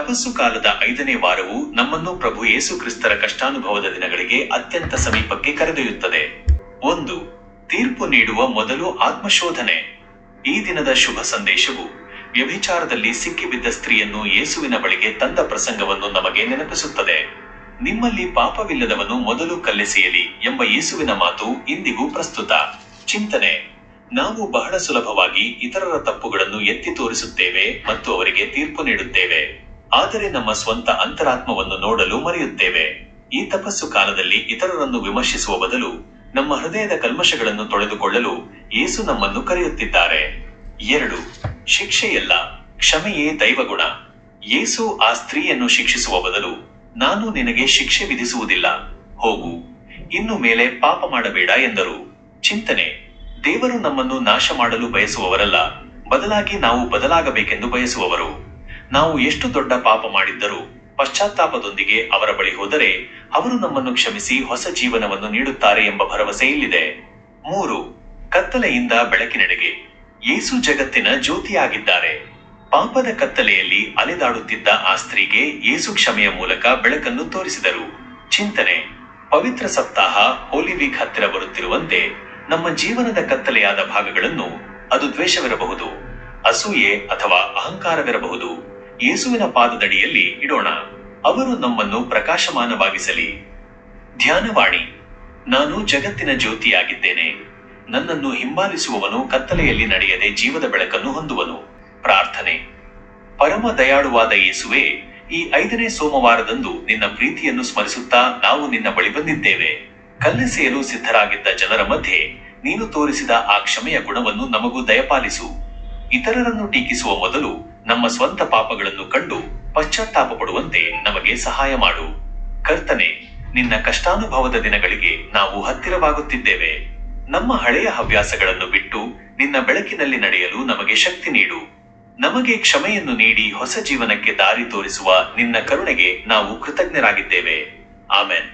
ತಪಸ್ಸು ಕಾಲದ 5ನೇ ವಾರವು ನಮ್ಮನ್ನು ಪ್ರಭು ಯೇಸು ಕ್ರಿಸ್ತರ ಕಷ್ಟಾನುಭವದ ದಿನಗಳಿಗೆ ಅತ್ಯಂತ ಸಮೀಪಕ್ಕೆ ಕರೆದೊಯ್ಯುತ್ತದೆ. 1. ತೀರ್ಪು ನೀಡುವ ಮೊದಲು ಆತ್ಮಶೋಧನೆ. ಈ ದಿನದ ಶುಭ ಸಂದೇಶವು ವ್ಯಭಿಚಾರದಲ್ಲಿ ಸಿಕ್ಕಿಬಿದ್ದ ಸ್ತ್ರೀಯನ್ನು ಯೇಸುವಿನ ಬಳಿಗೆ ತಂದ ಪ್ರಸಂಗವನ್ನು ನಮಗೆ ನೆನಪಿಸುತ್ತದೆ. ನಿಮ್ಮಲ್ಲಿ ಪಾಪವಿಲ್ಲದವನು ಮೊದಲು ಕಲ್ಲೆಸೆಯಲಿ ಎಂಬ ಯೇಸುವಿನ ಮಾತು ಇಂದಿಗೂ ಪ್ರಸ್ತುತ. ಚಿಂತನೆ: ನಾವು ಬಹಳ ಸುಲಭವಾಗಿ ಇತರರ ತಪ್ಪುಗಳನ್ನು ಎತ್ತಿ ತೋರಿಸುತ್ತೇವೆ ಮತ್ತು ಅವರಿಗೆ ತೀರ್ಪು ನೀಡುತ್ತೇವೆ, ಆದರೆ ನಮ್ಮ ಸ್ವಂತ ಅಂತರಾತ್ಮವನ್ನು ನೋಡಲು ಮರೆಯುತ್ತೇವೆ. ಈ ತಪಸ್ಸು ಕಾಲದಲ್ಲಿ ಇತರರನ್ನು ವಿಮರ್ಶಿಸುವ ಬದಲು ನಮ್ಮ ಹೃದಯದ ಕಲ್ಮಶಗಳನ್ನು ತೊಳೆದುಕೊಳ್ಳಲು ಯೇಸು ನಮ್ಮನ್ನು ಕರೆಯುತ್ತಿದ್ದಾರೆ. 2. ಶಿಕ್ಷೆಯಲ್ಲ, ಕ್ಷಮೆಯೇ ದೈವಗುಣ. ಯೇಸು ಆ ಸ್ತ್ರೀಯನ್ನು ಶಿಕ್ಷಿಸುವ ಬದಲು, ನಾನು ನಿನಗೆ ಶಿಕ್ಷೆ ವಿಧಿಸುವುದಿಲ್ಲ, ಹೋಗು, ಇನ್ನು ಮೇಲೆ ಪಾಪ ಮಾಡಬೇಡ ಎಂದರು. ಚಿಂತನೆ: ದೇವರು ನಮ್ಮನ್ನು ನಾಶ ಮಾಡಲು ಬಯಸುವವರಲ್ಲ, ಬದಲಾಗಿ ನಾವು ಬದಲಾಗಬೇಕೆಂದು ಬಯಸುವವರು. ನಾವು ಎಷ್ಟು ದೊಡ್ಡ ಪಾಪ ಮಾಡಿದ್ದರೂ ಪಶ್ಚಾತ್ತಾಪದೊಂದಿಗೆ ಅವರ ಬಳಿ ಹೋದರೆ ಅವರು ನಮ್ಮನ್ನು ಕ್ಷಮಿಸಿ ಹೊಸ ಜೀವನವನ್ನು ನೀಡುತ್ತಾರೆ ಎಂಬ ಭರವಸೆ ಇಲ್ಲಿದೆ. 3. ಕತ್ತಲೆಯಿಂದ ಬೆಳಕಿನೆಡೆಗೆ. ಯೇಸು ಜಗತ್ತಿನ ಜ್ಯೋತಿಯಾಗಿದ್ದಾರೆ. ಪಾಪದ ಕತ್ತಲೆಯಲ್ಲಿ ಅಲೆದಾಡುತ್ತಿದ್ದ ಆ ಸ್ತ್ರೀಗೆ ಯೇಸು ಕ್ಷಮೆಯ ಮೂಲಕ ಬೆಳಕನ್ನು ತೋರಿಸಿದರು. ಚಿಂತನೆ: ಪವಿತ್ರ ಸಪ್ತಾಹ ಹೋಲಿ ವೀಕ್ ಹತ್ತಿರ ಬರುತ್ತಿರುವಂತೆ ನಮ್ಮ ಜೀವನದ ಕತ್ತಲೆಯಾದ ಭಾಗಗಳನ್ನು, ಅದು ದ್ವೇಷವಿರಬಹುದು, ಅಸೂಯೆ ಅಥವಾ ಅಹಂಕಾರವಿರಬಹುದು, ಯೇಸುವಿನ ಪಾದದಡಿಯಲ್ಲಿ ಇಡೋಣ. ಅವರು ನಮ್ಮನ್ನು ಪ್ರಕಾಶಮಾನವಾಗಿಸಲಿ. ಧ್ಯಾನವಾಣಿ: ನಾನು ಜಗತ್ತಿನ ಜ್ಯೋತಿಯಾಗಿದ್ದೇನೆ. ನನ್ನನ್ನು ಹಿಂಬಾಲಿಸುವವನು ಕತ್ತಲೆಯಲ್ಲಿ ನಡೆಯದೆ ಜೀವದ ಬೆಳಕನ್ನು ಹೊಂದುವನು. ಪ್ರಾರ್ಥನೆ: ಪರಮ ದಯಾಳುವಾದ ಯೇಸುವೇ, ಈ 5ನೇ ಸೋಮವಾರದಂದು ನಿನ್ನ ಪ್ರೀತಿಯನ್ನು ಸ್ಮರಿಸುತ್ತಾ ನಾವು ನಿನ್ನ ಬಳಿ ಬಂದಿದ್ದೇವೆ. ಕಲ್ಲೆಸೆಯಲು ಸಿದ್ಧರಾಗಿದ್ದ ಜನರ ಮಧ್ಯೆ ನೀನು ತೋರಿಸಿದ ಆ ಕ್ಷಮೆಯ ಗುಣವನ್ನು ನಮಗೂ ದಯಪಾಲಿಸು. ಇತರರನ್ನು ಟೀಕಿಸುವ ಮೊದಲು ನಮ್ಮ ಸ್ವಂತ ಪಾಪಗಳನ್ನು ಕಂಡು ಪಶ್ಚಾತ್ತಾಪ ಪಡುವಂತೆ ನಮಗೆ ಸಹಾಯ ಮಾಡು. ಕರ್ತನೇ, ನಿನ್ನ ಕಷ್ಟಾನುಭವದ ದಿನಗಳಿಗೆ ನಾವು ಹತ್ತಿರವಾಗುತ್ತಿದ್ದೇವೆ. ನಮ್ಮ ಹಳೆಯ ಹವ್ಯಾಸಗಳನ್ನು ಬಿಟ್ಟು ನಿನ್ನ ಬೆಳಕಿನಲ್ಲಿ ನಡೆಯಲು ನಮಗೆ ಶಕ್ತಿ ನೀಡು. ನಮಗೆ ಕ್ಷಮೆಯನ್ನು ನೀಡಿ ಹೊಸ ಜೀವನಕ್ಕೆ ದಾರಿ ತೋರಿಸುವ ನಿನ್ನ ಕರುಣೆಗೆ ನಾವು ಕೃತಜ್ಞರಾಗಿದ್ದೇವೆ. ಆಮೆನ್.